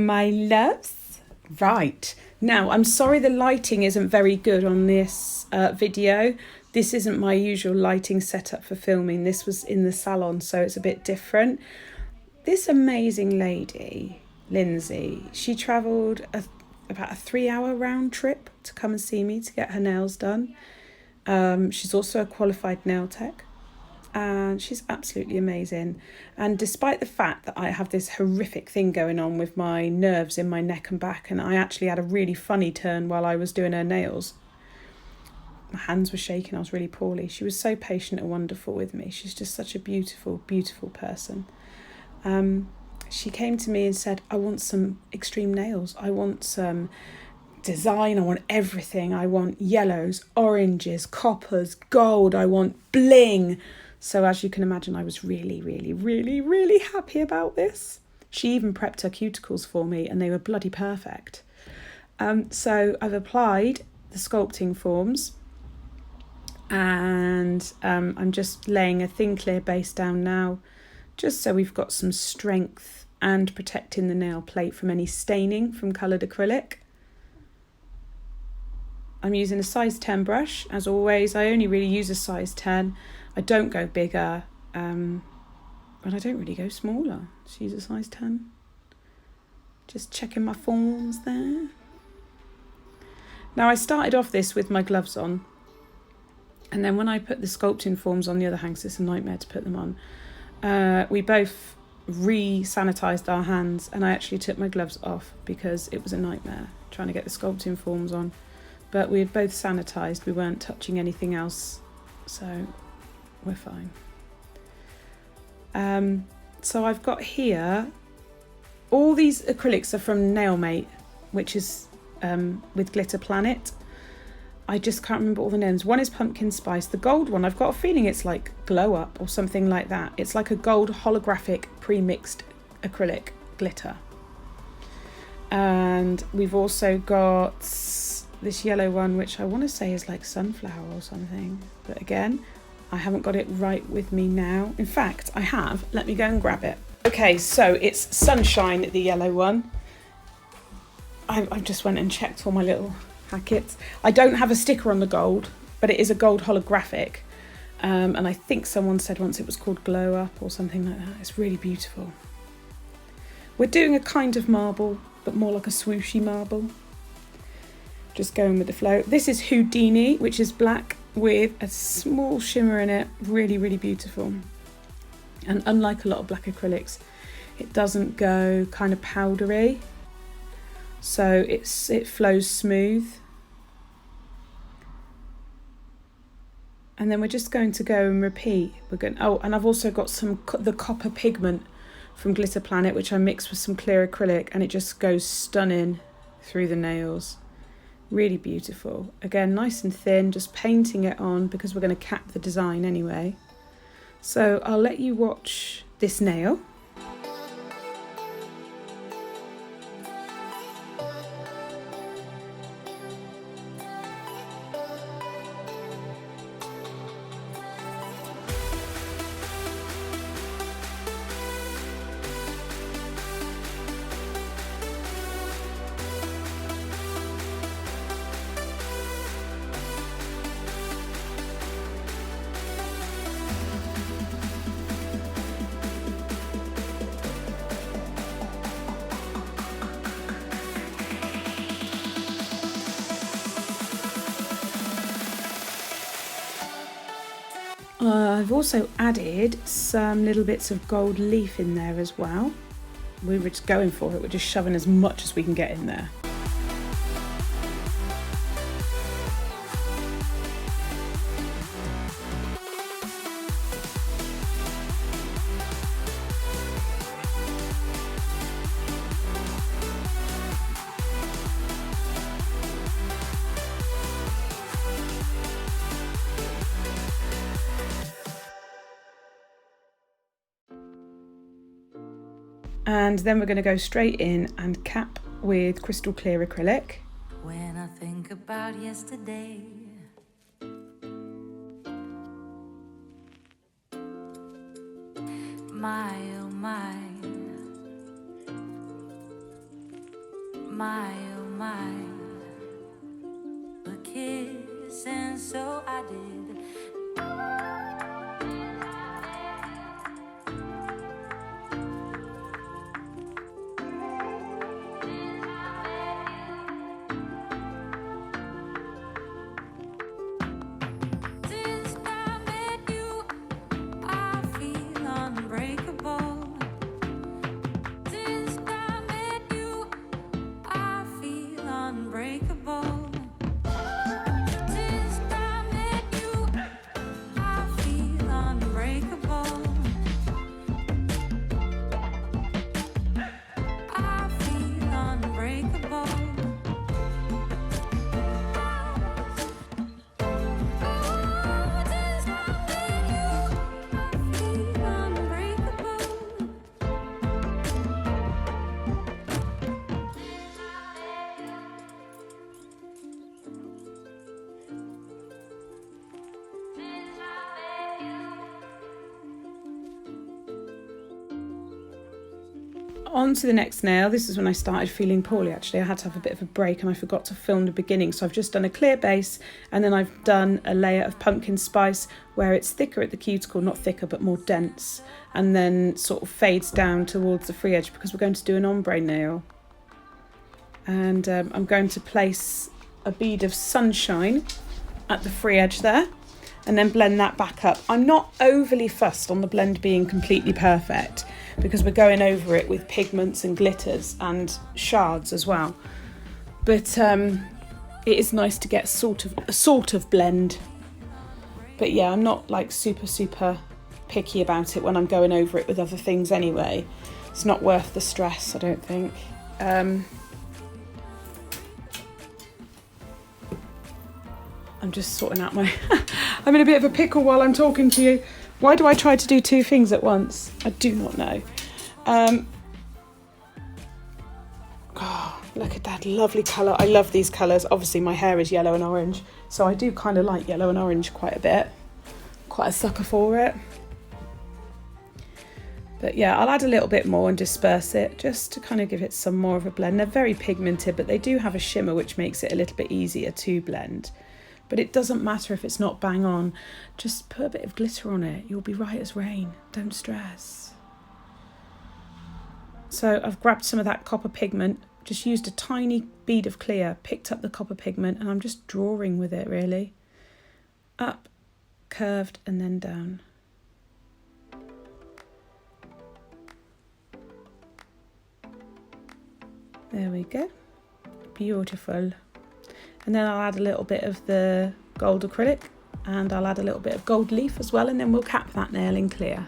my loves. Right, now I'm sorry the lighting isn't very good on this video. This isn't my usual lighting setup for filming. This was in the salon, so it's a bit different. This amazing lady, Lindsay, she travelled about a 3-hour round trip to come and see me to get her nails done. She's also a qualified nail tech. And she's absolutely amazing. And despite the fact that I have this horrific thing going on with my nerves in my neck and back, and I actually had a really funny turn while I was doing her nails. My hands were shaking, I was really poorly. She was so patient and wonderful with me. She's just such a beautiful, beautiful person. She came to me and said, I want some extreme nails. I want some design, I want everything. I want yellows, oranges, coppers, gold. I want bling. So as you can imagine, I was really, really, really, really happy about this. She even prepped her cuticles for me and they were bloody perfect. So I've applied the Sculpting Forms and I'm just laying a thin clear base down now, just so we've got some strength and protecting the nail plate from any staining from coloured acrylic. I'm using a size 10 brush, as always. I only really use a size 10. I don't go bigger, but I don't really go smaller. Just use a size 10. Just checking my forms there. Now I started off this with my gloves on, and then when I put the Sculpting Forms on the other hand, 'cause it's a nightmare to put them on, we both re-sanitised our hands, and I actually took my gloves off because it was a nightmare trying to get the Sculpting Forms on. But we had both sanitised, we weren't touching anything else, so we're fine. So I've got here, all these acrylics are from Nailmate, which is with Glitter Planet. I just can't remember all the names. One is Pumpkin Spice. The gold one, I've got a feeling it's like Glow Up or something like that. It's like a gold holographic pre-mixed acrylic glitter. And we've also got this yellow one, which I want to say is like Sunflower or something. But again, I haven't got it right with me now. In fact, I have. Let me go and grab it. Okay, so it's Sunshine, the yellow one. I just went and checked all my little packets. I don't have a sticker on the gold, but it is a gold holographic. And I think someone said once it was called Glow Up or something like that. It's really beautiful. We're doing a kind of marble, but more like a swooshy marble. Just going with the flow. This is Houdini, which is black with a small shimmer in it. Really, really beautiful. And unlike a lot of black acrylics, it doesn't go kind of powdery. So it flows smooth. And then we're just going to go and repeat. Oh, and I've also got the copper pigment from Glitter Planet, which I mixed with some clear acrylic, and it just goes stunning through the nails. Really beautiful. Again, nice and thin, just painting it on because we're going to cap the design anyway. So I'll let you watch this nail. I've also added some little bits of gold leaf in there as well. We were just going for it, we're just shoving as much as we can get in there. And then we're going to go straight in and cap with crystal clear acrylic. When I think about yesterday, my oh my, oh my, a kiss, and so I did. Since I met you, I feel unbreakable. Since I met you, I feel unbreakable. Since I met you, I feel unbreakable. I feel unbreakable. Oh, since I met you, I feel unbreakable. On to the next nail. This is when I started feeling poorly actually. I had to have a bit of a break and I forgot to film the beginning. So I've just done a clear base and then I've done a layer of pumpkin spice where it's thicker at the cuticle, not thicker but more dense, and then sort of fades down towards the free edge because we're going to do an ombre nail. And I'm going to place a bead of sunshine at the free edge there and then blend that back up. I'm not overly fussed on the blend being completely perfect because we're going over it with pigments and glitters and shards as well. But it is nice to get a sort of blend. But yeah, I'm not like super picky about it when I'm going over it with other things anyway. It's not worth the stress, I don't think. I'm just sorting out my... I'm in a bit of a pickle while I'm talking to you. Why do I try to do two things at once? I do not know. Oh, look at that lovely colour. I love these colours. Obviously my hair is yellow and orange, so I do kind of like yellow and orange quite a bit. Quite a sucker for it. But yeah, I'll add a little bit more and disperse it just to kind of give it some more of a blend. They're very pigmented, but they do have a shimmer which makes it a little bit easier to blend. But it doesn't matter if it's not bang on. Just put a bit of glitter on it. You'll be right as rain. Don't stress. So I've grabbed some of that copper pigment, just used a tiny bead of clear, picked up the copper pigment, and I'm just drawing with it really. Up, curved, and then down. There we go. Beautiful. And then I'll add a little bit of the gold acrylic and I'll add a little bit of gold leaf as well, and then we'll cap that nail in clear.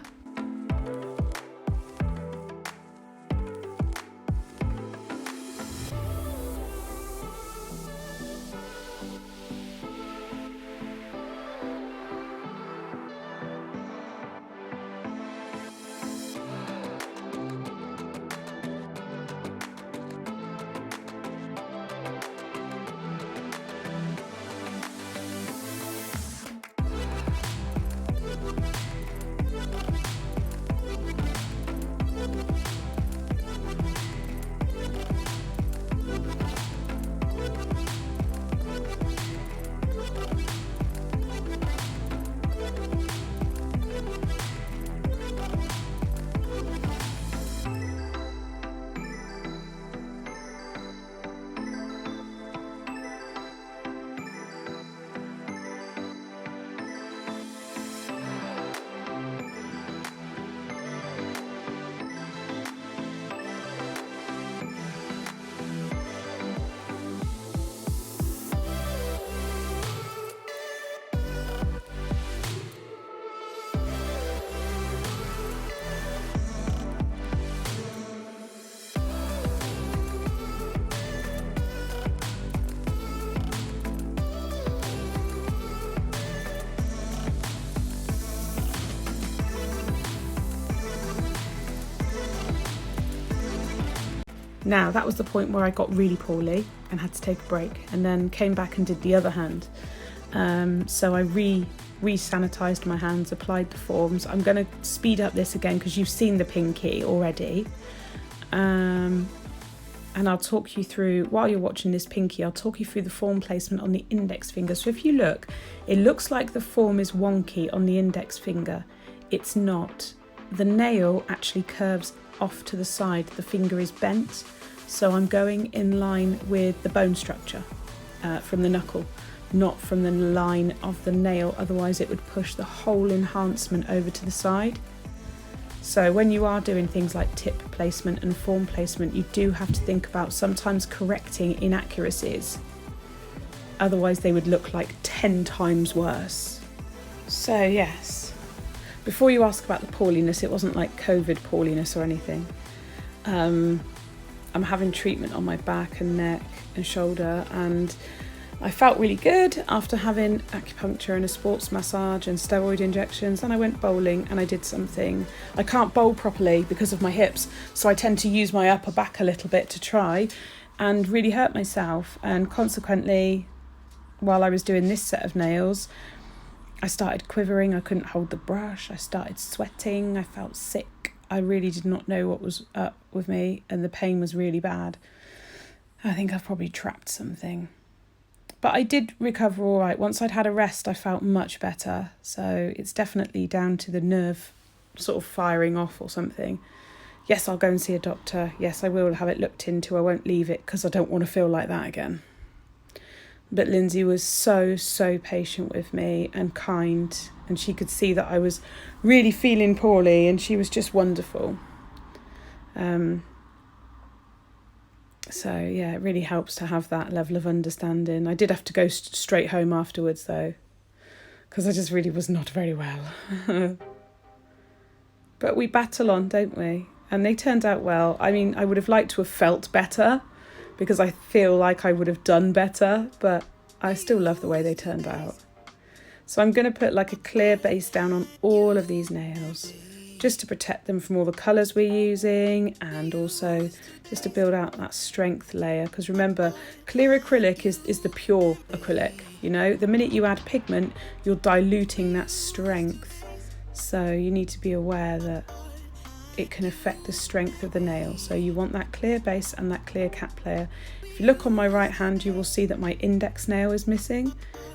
Now that was the point where I got really poorly and had to take a break, and then came back and did the other hand. So I re-sanitized my hands, applied the forms. I'm going to speed up this again because you've seen the pinky already. And and I'll talk you through, while you're watching this pinky, I'll talk you through the form placement on the index finger. So if you look, it looks like the form is wonky on the index finger. It's not. The nail actually curves off to the side, the finger is bent. So I'm going in line with the bone structure from the knuckle, not from the line of the nail, otherwise it would push the whole enhancement over to the side. So when you are doing things like tip placement and form placement, you do have to think about sometimes correcting inaccuracies. Otherwise they would look like 10 times worse. So yes, before you ask about the porliness, it wasn't like COVID porliness or anything. I'm having treatment on my back and neck and shoulder, and I felt really good after having acupuncture and a sports massage and steroid injections. Then I went bowling and I did something. I can't bowl properly because of my hips, so I tend to use my upper back a little bit to try, and really hurt myself. And consequently, while I was doing this set of nails, I started quivering. I couldn't hold the brush. I started sweating. I felt sick. I really did not know what was up with me, and the pain was really bad. I think I've probably trapped something. But I did recover all right. Once I'd had a rest, I felt much better. So it's definitely down to the nerve sort of firing off or something. Yes, I'll go and see a doctor. Yes, I will have it looked into. I won't leave it because I don't want to feel like that again. But Lindsay was so patient with me and kind, and she could see that I was really feeling poorly, and she was just wonderful. So yeah, it really helps to have that level of understanding. I did have to go straight home afterwards though, because I just really was not very well. But we battle on, don't we? And they turned out well. I mean, I would have liked to have felt better, because I feel like I would have done better, but I still love the way they turned out. So I'm going to put like a clear base down on all of these nails, just to protect them from all the colours we're using, and also just to build out that strength layer. Because remember, clear acrylic is the pure acrylic, you know. The minute you add pigment, you're diluting that strength. So you need to be aware that it can affect the strength of the nail. So you want that clear base and that clear cap layer. If you look on my right hand, you will see that my index nail is missing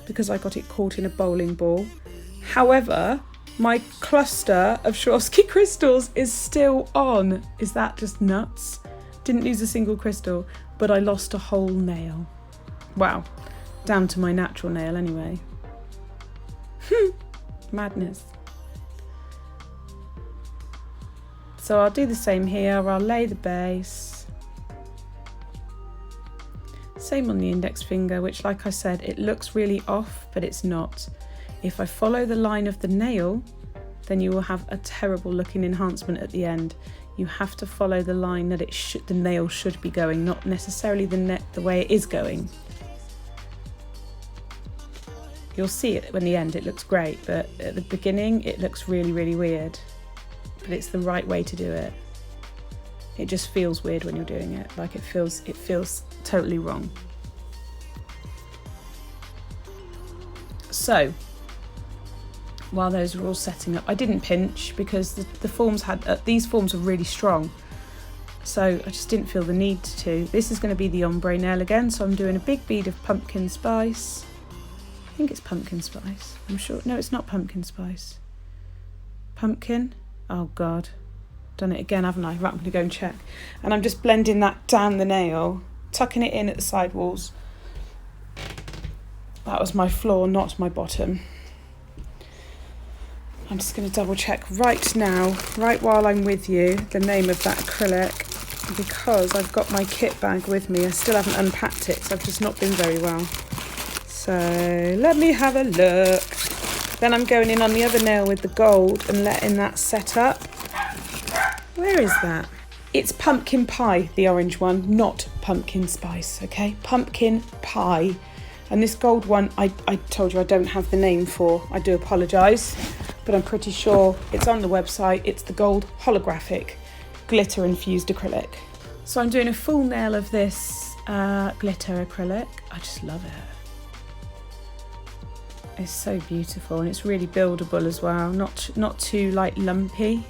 because I got it caught in a bowling ball. However, my cluster of Swarovski crystals is still on. Is that just nuts? Didn't lose a single crystal, but I lost a whole nail. Wow, down to my natural nail anyway. Madness. So I'll do the same here. I'll lay the base. Same on the index finger, which, like I said, it looks really off, but it's not. If I follow the line of the nail, then you will have a terrible looking enhancement at the end. You have to follow the line that the nail should be going, not necessarily the way it is going. You'll see it when the end, it looks great, but at the beginning it looks really weird. But it's the right way to do it. It just feels weird when you're doing it, like it feels totally wrong. So while those were all setting up, I didn't pinch because the forms these forms are really strong, so I just didn't feel the need to. This is going to be the ombre nail again, so I'm doing a big bead of pumpkin spice. I think it's pumpkin spice, I'm sure. No, it's not pumpkin spice. Pumpkin? Oh God, done it again, haven't I? Right, I'm going to go and check. And I'm just blending that down the nail, tucking it in at the side walls. That was my floor, not my bottom. I'm just going to double check right now, right while I'm with you, the name of that acrylic, because I've got my kit bag with me. I still haven't unpacked it, so I've just not been very well. So let me have a look. Then I'm going in on the other nail with the gold and letting that set up. Where is that? It's pumpkin pie, the orange one, not pumpkin spice, okay? Pumpkin pie. And this gold one, I told you I don't have the name for. I do apologise, but I'm pretty sure it's on the website. It's the gold holographic glitter infused acrylic. So I'm doing a full nail of this glitter acrylic. I just love it. It's so beautiful, and it's really buildable as well. Not too like lumpy.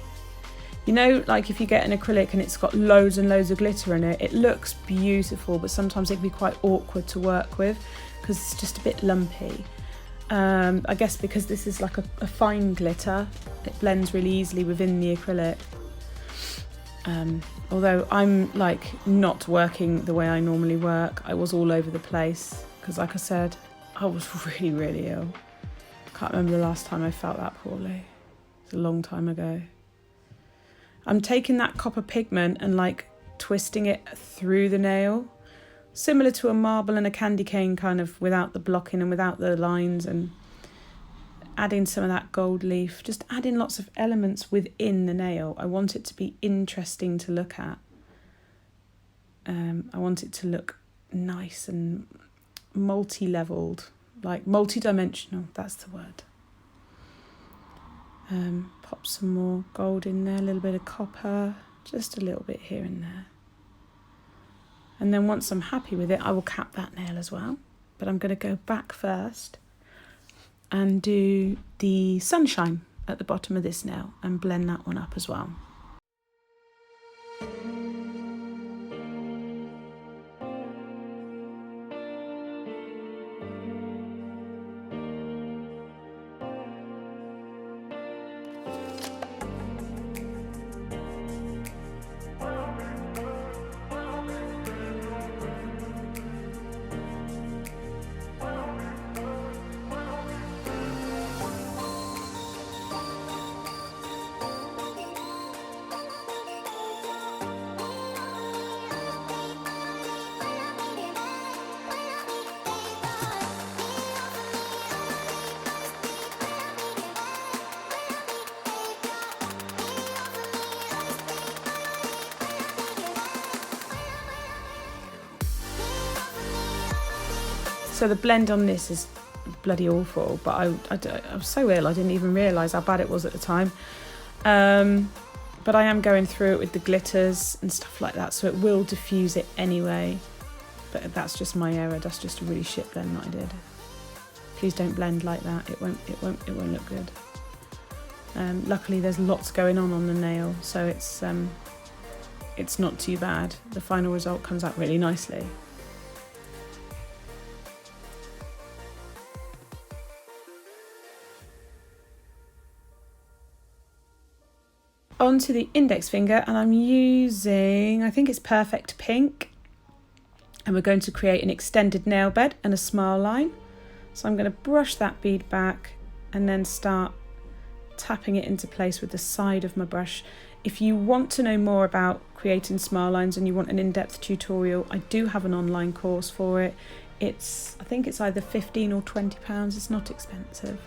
You know, like if you get an acrylic and it's got loads and loads of glitter in it, it looks beautiful, but sometimes it can be quite awkward to work with because it's just a bit lumpy. I guess because this is like a fine glitter, it blends really easily within the acrylic. Although I'm like not working the way I normally work, I was all over the place because, like I said, I was really, really ill. Can't remember the last time I felt that poorly. It's a long time ago. I'm taking that copper pigment and like twisting it through the nail, similar to a marble and a candy cane, kind of without the blocking and without the lines, and adding some of that gold leaf, just adding lots of elements within the nail. I want it to be interesting to look at. I want it to look nice and multi-leveled, like multi-dimensional, that's the word. Pop some more gold in there, a little bit of copper, just a little bit here and there. And then once I'm happy with it, I will cap that nail as well. But I'm going to go back first and do the sunshine at the bottom of this nail and blend that one up as well. So the blend on this is bloody awful, but I was so ill I didn't even realise how bad it was at the time. But I am going through it with the glitters and stuff like that, so it will diffuse it anyway. But that's just my error. That's just a really shit blend that I did. Please don't blend like that. It won't look good. Luckily there's lots going on the nail, so it's not too bad. The final result comes out really nicely. Onto the index finger, and I'm using, I think it's Perfect Pink, and we're going to create an extended nail bed and a smile line. So I'm going to brush that bead back and then start tapping it into place with the side of my brush. If you want to know more about creating smile lines and you want an in-depth tutorial, I do have an online course for it. I think it's either £15 or £20, it's not expensive.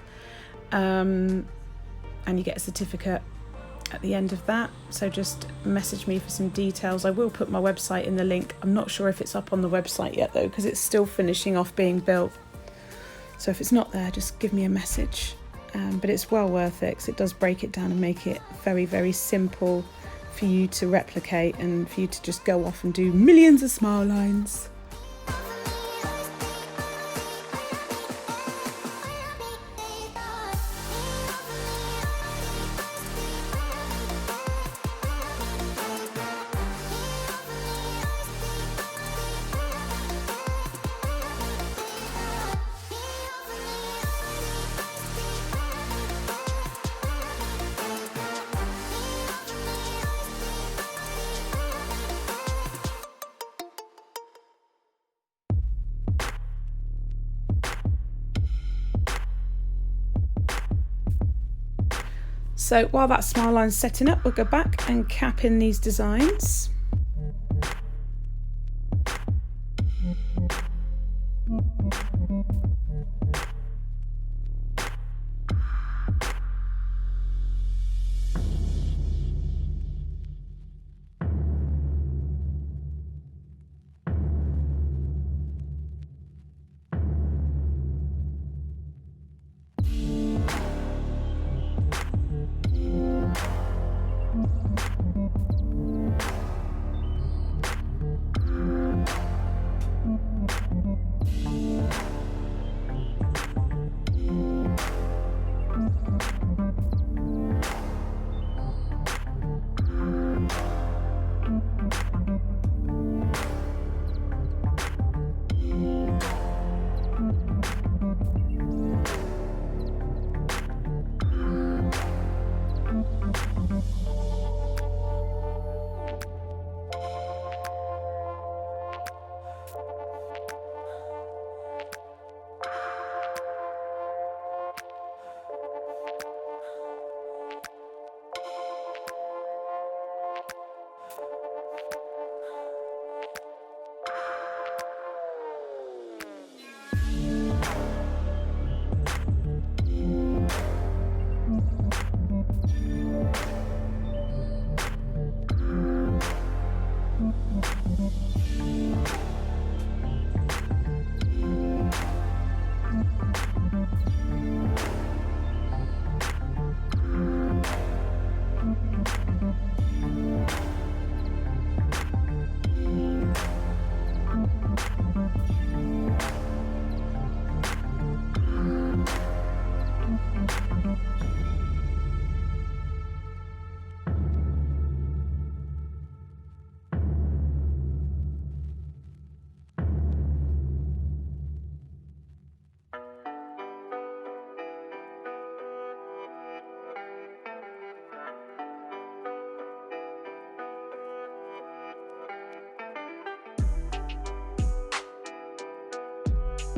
And you get a certificate at the end of that, so just message me for some details. I will put my website in the link. I'm not sure if it's up on the website yet though, because it's still finishing off being built, so if it's not there, just give me a message. But it's well worth it because it does break it down and make it very, very simple for you to replicate and for you to just go off and do millions of smile lines. So while that smile line's setting up, we'll go back and cap in these designs.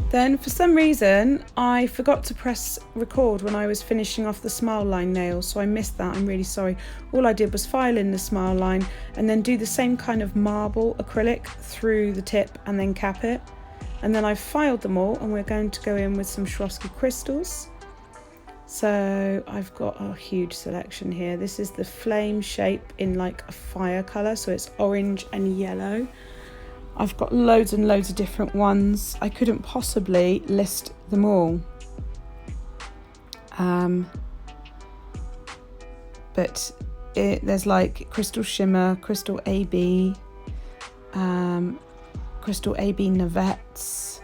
Then for some reason I forgot to press record when I was finishing off the smile line nail, so I missed that. I'm really sorry. All I did was file in the smile line and then do the same kind of marble acrylic through the tip and then cap it. And then I've filed them all, and we're going to go in with some Swarovski crystals. So I've got a huge selection here. This is the flame shape in like a fire colour, so it's orange and yellow. I've got loads and loads of different ones. I couldn't possibly list them all. But there's like Crystal Shimmer, Crystal AB, Crystal AB Navettes.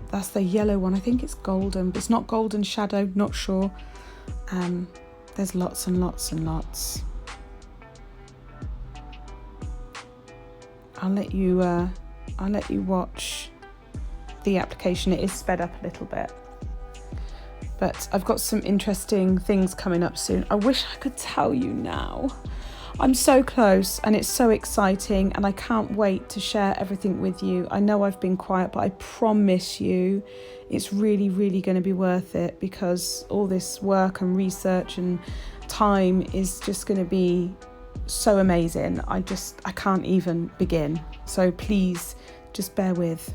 That's the yellow one. I think it's golden, but it's not golden shadow, not sure. There's lots and lots and lots. I'll let you watch the application. It is sped up a little bit, but I've got some interesting things coming up soon. I wish I could tell you now. I'm so close and it's so exciting, and I can't wait to share everything with you. I know I've been quiet, but I promise you it's really, really going to be worth it, because all this work and research and time is just going to be so amazing. I can't even begin. So please just bear with.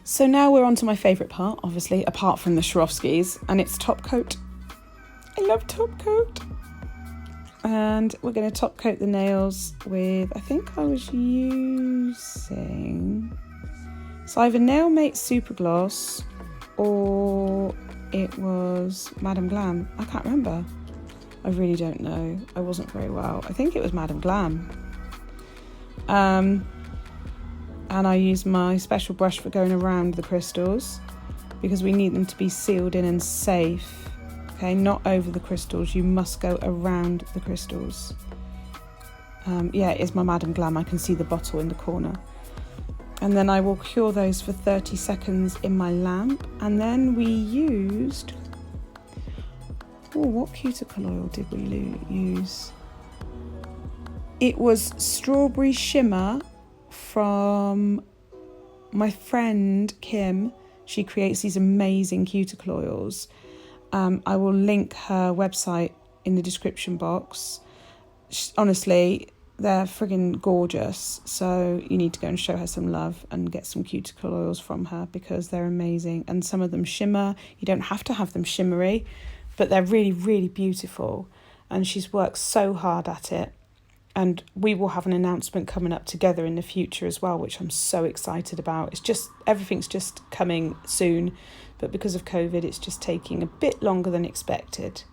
So now we're on to my favourite part, obviously, apart from the Swarovskis, and it's top coat. I love top coat. And we're going to top coat the nails with, I think I was using, it's either Nail Mate Super Gloss or it was Madame Glam. I can't remember. I really don't know. I wasn't very well. I think it was Madame Glam. And I use my special brush for going around the crystals, because we need them to be sealed in and safe. Okay, not over the crystals. You must go around the crystals. Yeah, it is my Madame Glam. I can see the bottle in the corner. And then I will cure those for 30 seconds in my lamp. And then we used... Oh, what cuticle oil did we use? It was Strawberry Shimmer from my friend Kim. She creates these amazing cuticle oils. I will link her website in the description box. Honestly, they're friggin' gorgeous. So you need to go and show her some love and get some cuticle oils from her, because they're amazing. And some of them shimmer. You don't have to have them shimmery, but they're really, really beautiful. and she's worked so hard at it. And we will have an announcement coming up together in the future as well, which I'm so excited about. It's just, everything's just coming soon, but because of COVID, it's just taking a bit longer than expected.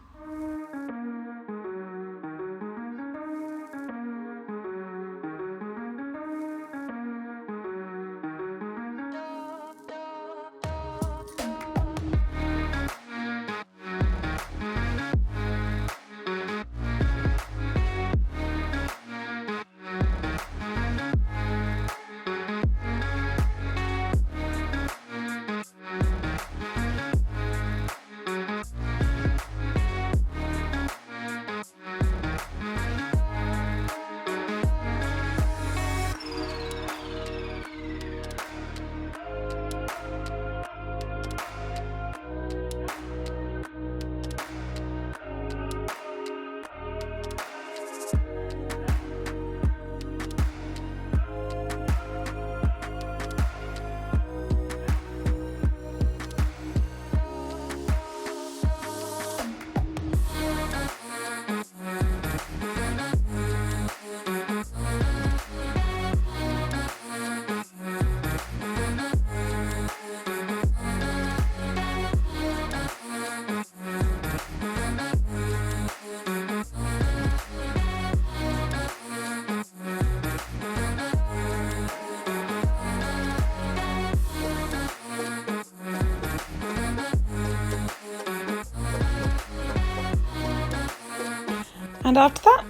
And after that,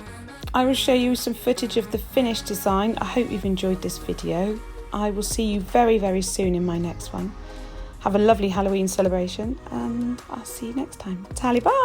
I will show you some footage of the finished design. I hope you've enjoyed this video. I will see you very, very soon in my next one. Have a lovely Halloween celebration, and I'll see you next time. Tally, bye!